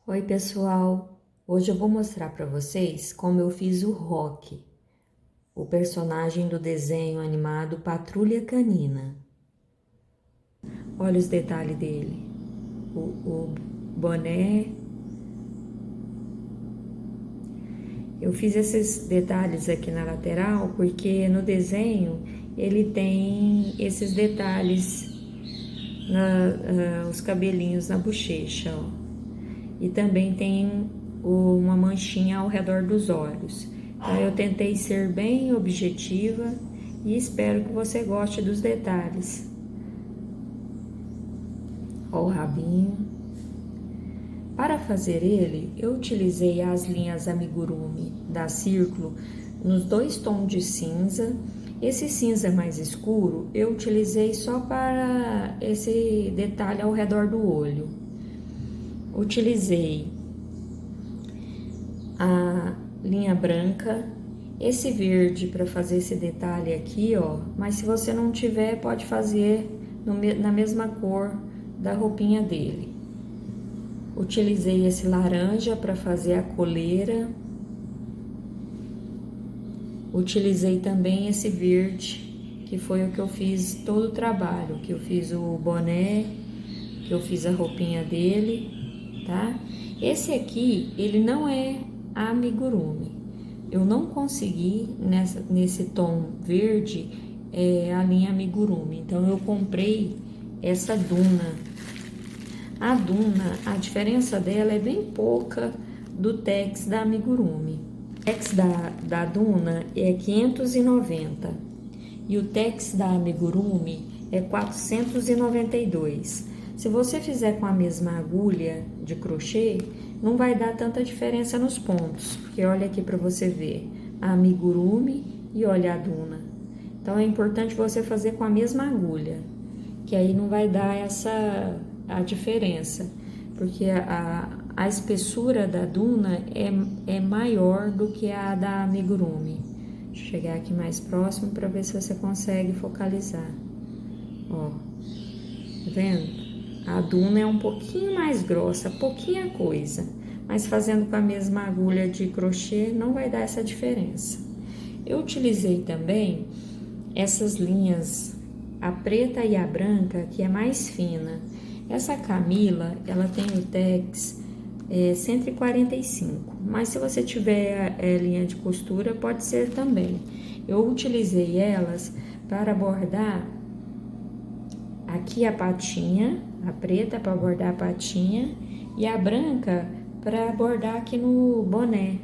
Oi pessoal, hoje eu vou mostrar para vocês como eu fiz o Rocky, o personagem do desenho animado Patrulha Canina. Olha os detalhes dele, o boné. Eu fiz esses detalhes aqui na lateral porque no desenho ele tem esses detalhes, os cabelinhos na bochecha, ó. E também tem uma manchinha ao redor dos olhos. Então eu tentei ser bem objetiva e espero que você goste dos detalhes. Ó o rabinho. Para fazer ele, eu utilizei as linhas amigurumi da Círculo nos dois tons de cinza. Esse cinza mais escuro eu utilizei só para esse detalhe ao redor do olho. Utilizei a linha branca, esse verde para fazer esse detalhe aqui, ó. Mas se você não tiver, pode fazer na mesma cor da roupinha dele. Utilizei esse laranja para fazer a coleira. Utilizei também esse verde, que foi o que eu fiz todo o trabalho, que eu fiz o boné, que eu fiz a roupinha dele, tá? Esse aqui, ele não é amigurumi. Eu não consegui nesse tom verde a linha amigurumi, então eu comprei essa Duna. A Duna, a diferença dela é bem pouca do Tex da amigurumi. O Tex da Duna é 590 e o Tex da amigurumi é 492. Se você fizer com a mesma agulha de crochê, não vai dar tanta diferença nos pontos, porque olha aqui para você ver a amigurumi e olha a Duna. Então é importante você fazer com a mesma agulha, que aí não vai dar a diferença, porque a espessura da Duna é maior do que a da amigurumi. Deixa eu chegar aqui mais próximo para ver se você consegue focalizar. Ó, tá vendo? A Duna é um pouquinho mais grossa, pouquinha coisa, mas fazendo com a mesma agulha de crochê não vai dar essa diferença. Eu utilizei também essas linhas, a preta e a branca, que é mais fina. Essa Camila, ela tem o Tex 145, mas se você tiver linha de costura, pode ser também. Eu utilizei elas para bordar aqui a patinha, a preta para bordar a patinha e a branca para bordar aqui no boné.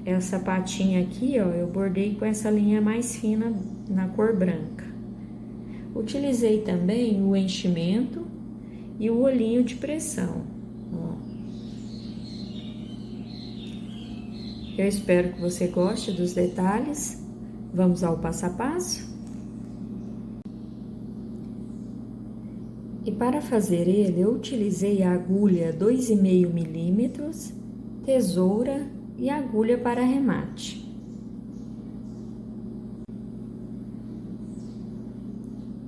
Essa patinha aqui, ó, eu bordei com essa linha mais fina na cor branca. Utilizei também o enchimento e o olhinho de pressão, ó. Eu espero que você goste dos detalhes. Vamos ao passo a passo? E para fazer ele, eu utilizei a agulha 2,5 milímetros, tesoura e agulha para arremate.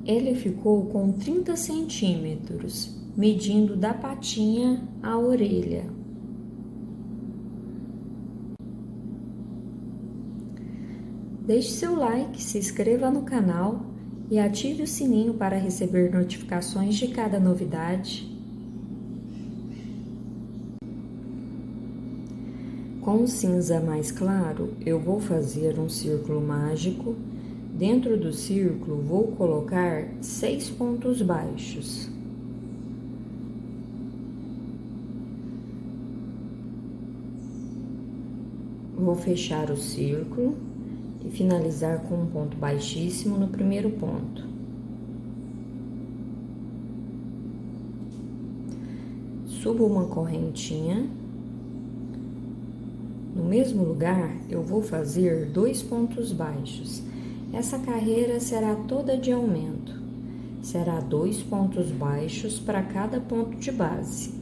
Ele ficou com 30 centímetros, medindo da patinha à orelha. Deixe seu like, se inscreva no canal e ative o sininho para receber notificações de cada novidade. Com o cinza mais claro, eu vou fazer um círculo mágico. Dentro do círculo, vou colocar 6 pontos baixos. Vou fechar o círculo e finalizar com um ponto baixíssimo no primeiro ponto. Subo uma correntinha. No mesmo lugar, eu vou fazer 2 pontos baixos. Essa carreira será toda de aumento. Será 2 pontos baixos para cada ponto de base.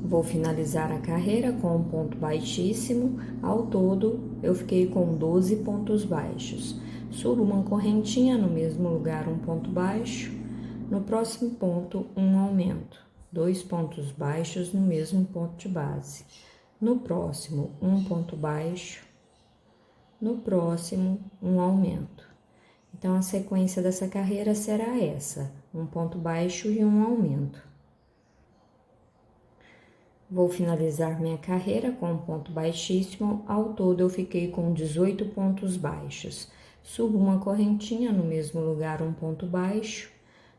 Vou finalizar a carreira com um ponto baixíssimo. Ao todo, eu fiquei com 12 pontos baixos. Subo uma correntinha no mesmo lugar, um ponto baixo. No próximo ponto, um aumento, 2 pontos baixos no mesmo ponto de base. No próximo, um ponto baixo, no próximo, um aumento. Então, a sequência dessa carreira será essa, um ponto baixo e um aumento. Vou finalizar minha carreira com um ponto baixíssimo, ao todo eu fiquei com 18 pontos baixos. Subo uma correntinha no mesmo lugar, um ponto baixo,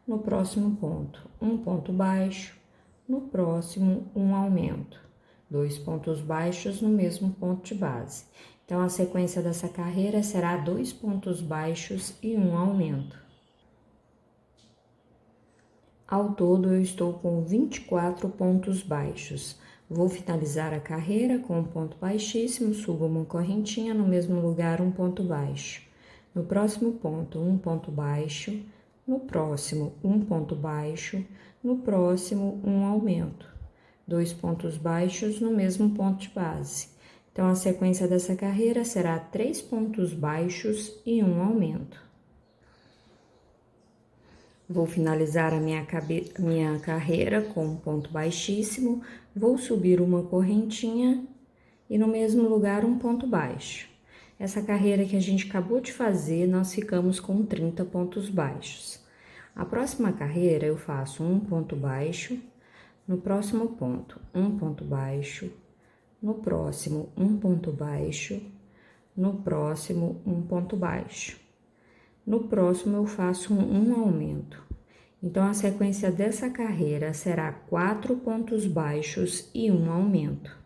no próximo ponto, um ponto baixo, no próximo, um aumento. 2 pontos baixos no mesmo ponto de base. Então, a sequência dessa carreira será 2 pontos baixos e um aumento. Ao todo, eu estou com 24 pontos baixos. Vou finalizar a carreira com um ponto baixíssimo, subo uma correntinha no mesmo lugar, um ponto baixo. No próximo ponto, um ponto baixo. No próximo, um ponto baixo. No próximo, um aumento. 2 pontos baixos no mesmo ponto de base. Então, a sequência dessa carreira será 3 pontos baixos e um aumento. Vou finalizar a minha carreira com um ponto baixíssimo, vou subir uma correntinha e no mesmo lugar um ponto baixo. Essa carreira que a gente acabou de fazer, nós ficamos com 30 pontos baixos. A próxima carreira eu faço um ponto baixo, no próximo ponto um ponto baixo, no próximo um ponto baixo, no próximo um ponto baixo. No próximo, eu faço um aumento. Então, a sequência dessa carreira será 4 pontos baixos e um aumento.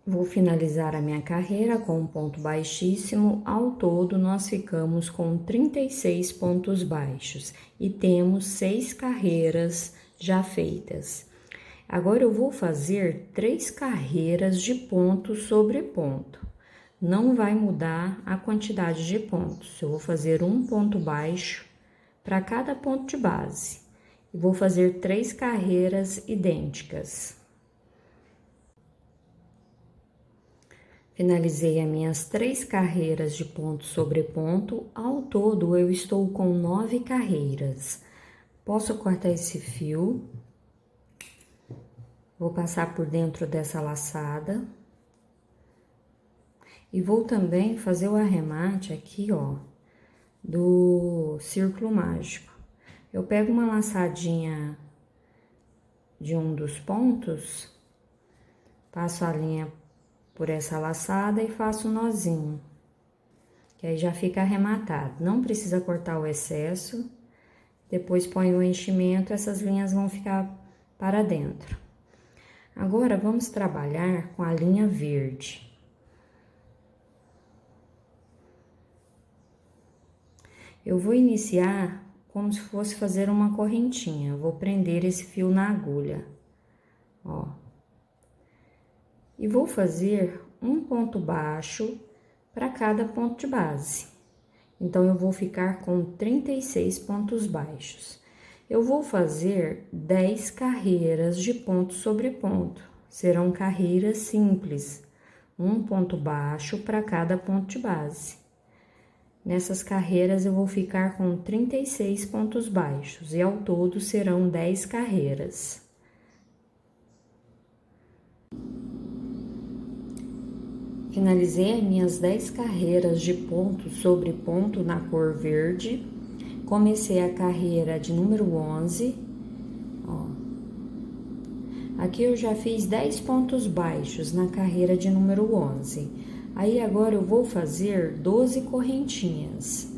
Vou finalizar a minha carreira com um ponto baixíssimo. Ao todo, nós ficamos com 36 pontos baixos e temos 6 carreiras já feitas. Agora, eu vou fazer 3 carreiras de ponto sobre ponto. Não vai mudar a quantidade de pontos. Eu vou fazer um ponto baixo para cada ponto de base. E vou fazer 3 carreiras idênticas. Finalizei as minhas 3 carreiras de ponto sobre ponto. Ao todo, eu estou com 9 carreiras. Posso cortar esse fio. Vou passar por dentro dessa laçada. E vou também fazer o arremate aqui, ó, do círculo mágico. Eu pego uma laçadinha de um dos pontos, passo a linha por essa laçada e faço um nozinho, que aí já fica arrematado. Não precisa cortar o excesso, depois põe o enchimento, essas linhas vão ficar para dentro. Agora, vamos trabalhar com a linha verde. Eu vou iniciar como se fosse fazer uma correntinha. Eu vou prender esse fio na agulha, ó. E vou fazer um ponto baixo para cada ponto de base. Então, eu vou ficar com 36 pontos baixos. Eu vou fazer 10 carreiras de ponto sobre ponto. Serão carreiras simples, um ponto baixo para cada ponto de base. Nessas carreiras, eu vou ficar com 36 pontos baixos e ao todo serão 10 carreiras. Finalizei as minhas 10 carreiras de ponto sobre ponto na cor verde. Comecei a carreira de número 11, ó. Aqui eu já fiz 10 pontos baixos na carreira de número 11. Aí, agora eu vou fazer 12 correntinhas.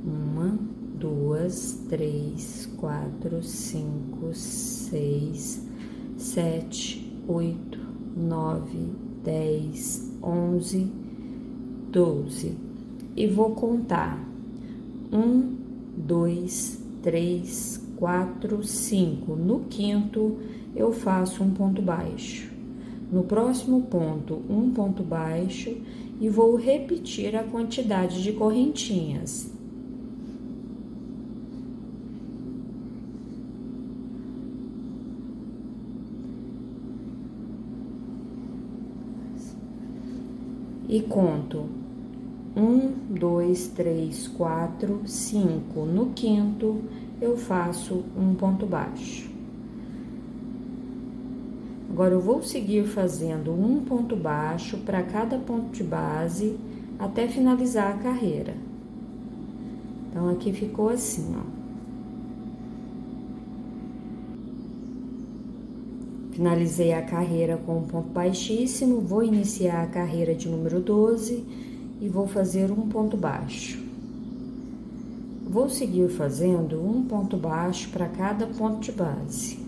1, 2, 3, 4, 5, 6, 7, 8, 9, 10, 11, 12. E vou contar 1, 2, 3, 4, 5. No quinto, eu faço um ponto baixo. No próximo ponto, um ponto baixo e vou repetir a quantidade de correntinhas. E conto 1, 2, 3, 4, 5. No quinto, eu faço um ponto baixo. Agora, eu vou seguir fazendo um ponto baixo para cada ponto de base até finalizar a carreira. Então, aqui ficou assim, ó. Finalizei a carreira com um ponto baixíssimo, vou iniciar a carreira de número 12 e vou fazer um ponto baixo. Vou seguir fazendo um ponto baixo para cada ponto de base.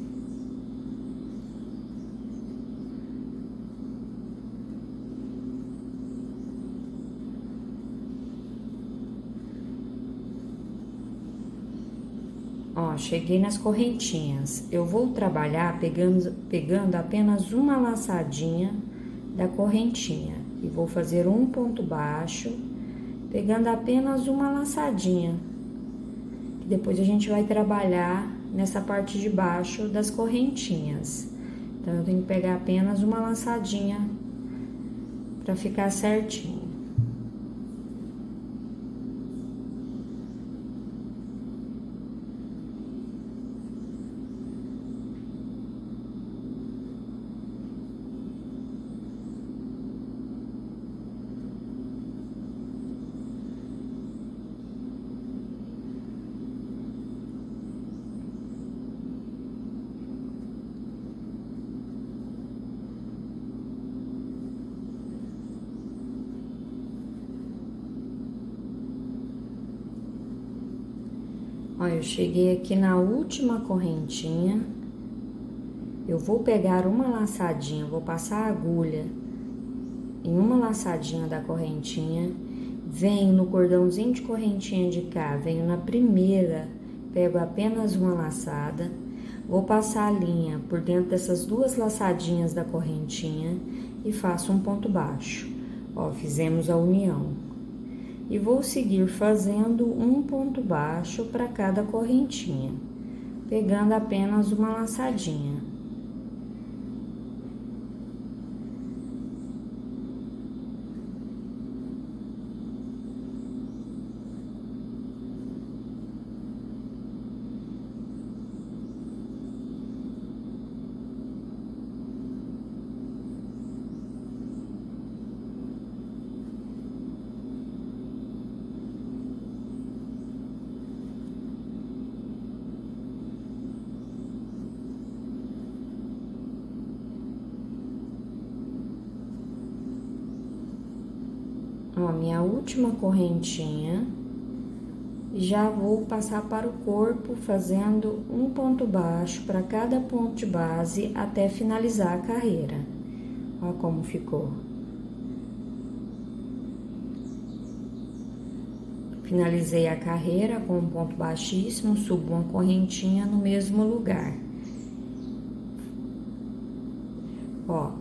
Ó, cheguei nas correntinhas. Eu vou trabalhar pegando apenas uma laçadinha da correntinha. E vou fazer um ponto baixo, pegando apenas uma laçadinha. E depois a gente vai trabalhar nessa parte de baixo das correntinhas. Então, eu tenho que pegar apenas uma laçadinha para ficar certinho. Ó, eu cheguei aqui na última correntinha, eu vou pegar uma laçadinha, vou passar a agulha em uma laçadinha da correntinha, venho no cordãozinho de correntinha de cá, venho na primeira, pego apenas uma laçada, vou passar a linha por dentro dessas duas laçadinhas da correntinha e faço um ponto baixo. Ó, fizemos a união. E vou seguir fazendo um ponto baixo para cada correntinha, pegando apenas uma laçadinha. Ó, minha última correntinha, já vou passar para o corpo fazendo um ponto baixo para cada ponto de base até finalizar a carreira. Ó como ficou. Finalizei a carreira com um ponto baixíssimo, subo uma correntinha no mesmo lugar. Ó,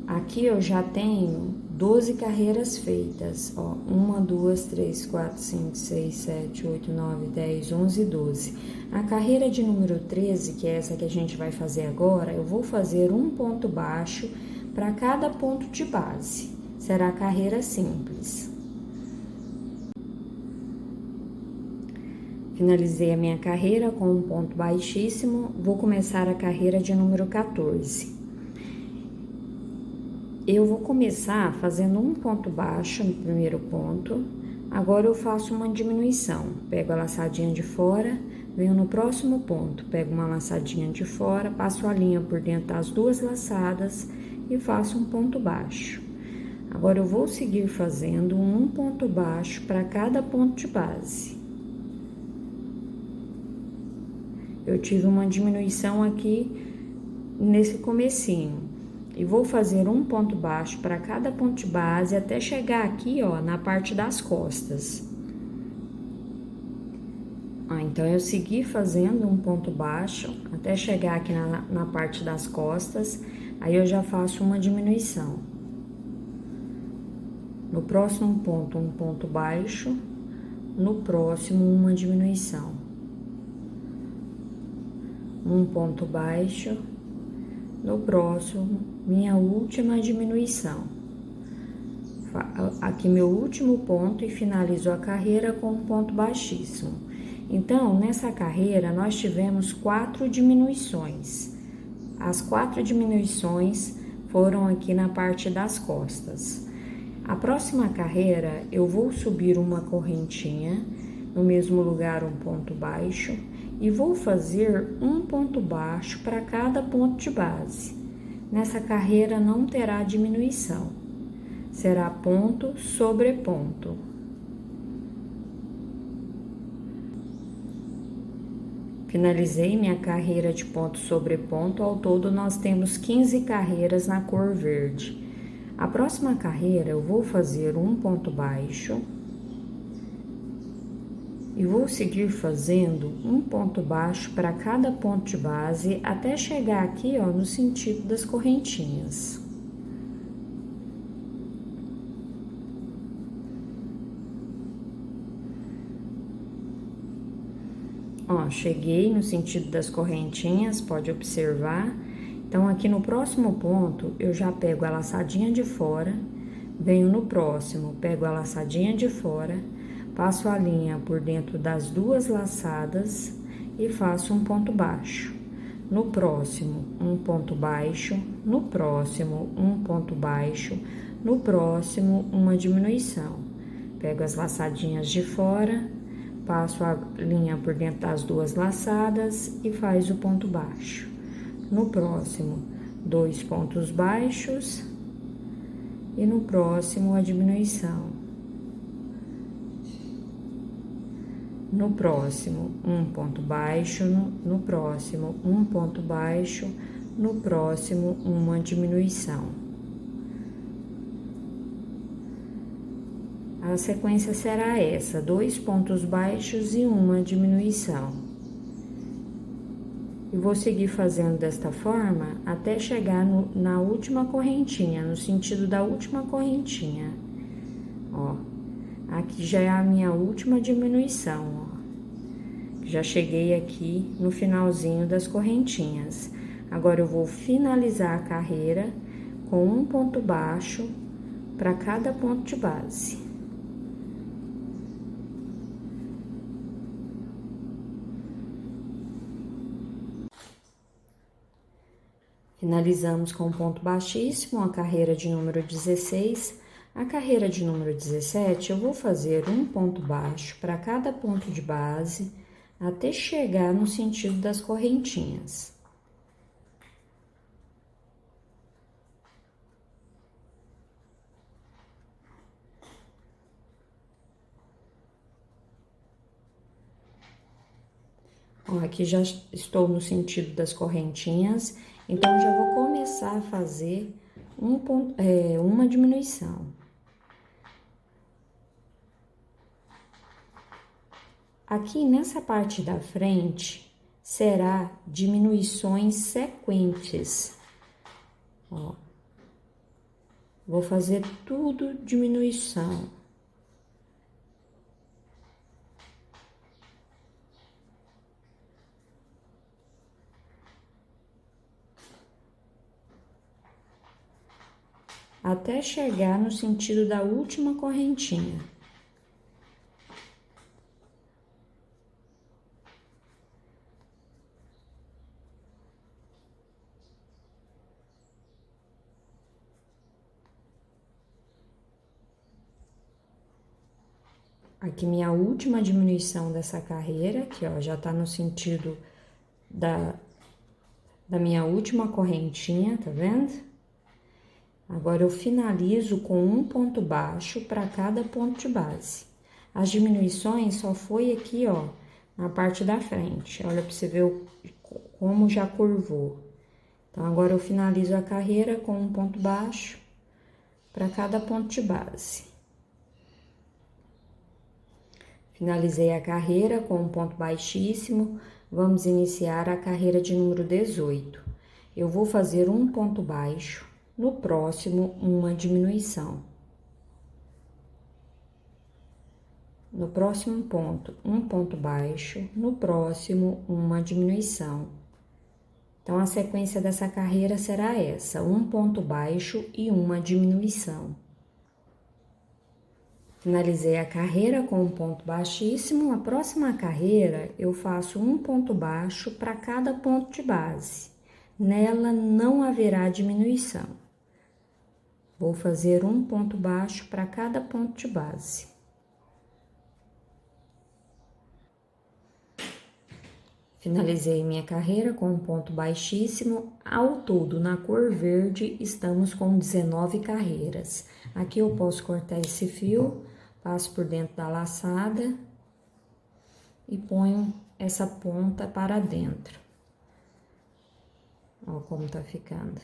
aqui eu já tenho 12 carreiras feitas, ó, 1, 2, 3, 4, 5, 6, 7, 8, 9, 10, 11, 12. A carreira de número 13, que é essa que a gente vai fazer agora, eu vou fazer um ponto baixo para cada ponto de base. Será a carreira simples. Finalizei a minha carreira com um ponto baixíssimo, vou começar a carreira de número 14. Eu vou começar fazendo um ponto baixo no primeiro ponto, agora eu faço uma diminuição, pego a laçadinha de fora, venho no próximo ponto, pego uma laçadinha de fora, passo a linha por dentro das duas laçadas e faço um ponto baixo. Agora, eu vou seguir fazendo um ponto baixo para cada ponto de base. Eu tive uma diminuição aqui nesse comecinho. E vou fazer um ponto baixo para cada ponto de base até chegar aqui, ó, na parte das costas. Então, eu segui fazendo um ponto baixo até chegar aqui na parte das costas, aí eu já faço uma diminuição. No próximo ponto, um ponto baixo, no próximo, uma diminuição. Um ponto baixo, no próximo, minha última diminuição. aqui meu último ponto e finalizo a carreira com um ponto baixíssimo. Então, nessa carreira, nós tivemos 4 diminuições. As 4 diminuições foram aqui na parte das costas. A próxima carreira, eu vou subir uma correntinha, no mesmo lugar um ponto baixo, e vou fazer um ponto baixo para cada ponto de base. Nessa carreira não terá diminuição, será ponto sobre ponto. Finalizei minha carreira de ponto sobre ponto, ao todo nós temos 15 carreiras na cor verde. A próxima carreira eu vou fazer um ponto baixo e vou seguir fazendo um ponto baixo para cada ponto de base até chegar aqui, ó, no sentido das correntinhas. Ó, cheguei no sentido das correntinhas, pode observar. Então, aqui no próximo ponto, eu já pego a laçadinha de fora, venho no próximo, pego a laçadinha de fora, passo a linha por dentro das 2 laçadas e faço um ponto baixo. No próximo, um ponto baixo, no próximo, um ponto baixo, no próximo, uma diminuição. Pego as laçadinhas de fora, passo a linha por dentro das 2 laçadas e faz o ponto baixo. No próximo, 2 pontos baixos e no próximo a diminuição. No próximo, um ponto baixo, no próximo, um ponto baixo, no próximo, uma diminuição. A sequência será essa: 2 pontos baixos e uma diminuição. E vou seguir fazendo desta forma até chegar na última correntinha, no sentido da última correntinha. Ó, aqui já é a minha última diminuição, ó. Já cheguei aqui no finalzinho das correntinhas. Agora, eu vou finalizar a carreira com um ponto baixo para cada ponto de base. Finalizamos com um ponto baixíssimo, a carreira de número 16. A carreira de número 17, eu vou fazer um ponto baixo para cada ponto de base, até chegar no sentido das correntinhas. Ó, aqui já estou no sentido das correntinhas, então já vou começar a fazer uma diminuição. Aqui nessa parte da frente, será diminuições sequentes. Ó, vou fazer tudo diminuição. Até chegar no sentido da última correntinha. Aqui minha última diminuição dessa carreira, que ó, já tá no sentido da minha última correntinha, tá vendo? Agora, eu finalizo com um ponto baixo para cada ponto de base. As diminuições só foi aqui, ó, na parte da frente. Olha, pra você ver como já curvou. Então, agora eu finalizo a carreira com um ponto baixo para cada ponto de base. Finalizei a carreira com um ponto baixíssimo. Vamos iniciar a carreira de número 18. Eu vou fazer um ponto baixo. No próximo, uma diminuição. No próximo ponto, um ponto baixo. No próximo, uma diminuição. Então, a sequência dessa carreira será essa: um ponto baixo e uma diminuição. Finalizei a carreira com um ponto baixíssimo. A próxima carreira eu faço um ponto baixo para cada ponto de base. Nela não haverá diminuição. Vou fazer um ponto baixo para cada ponto de base. Finalizei minha carreira com um ponto baixíssimo. Ao todo, na cor verde, estamos com 19 carreiras. Aqui eu posso cortar esse fio, passo por dentro da laçada e ponho essa ponta para dentro. Ó como tá ficando.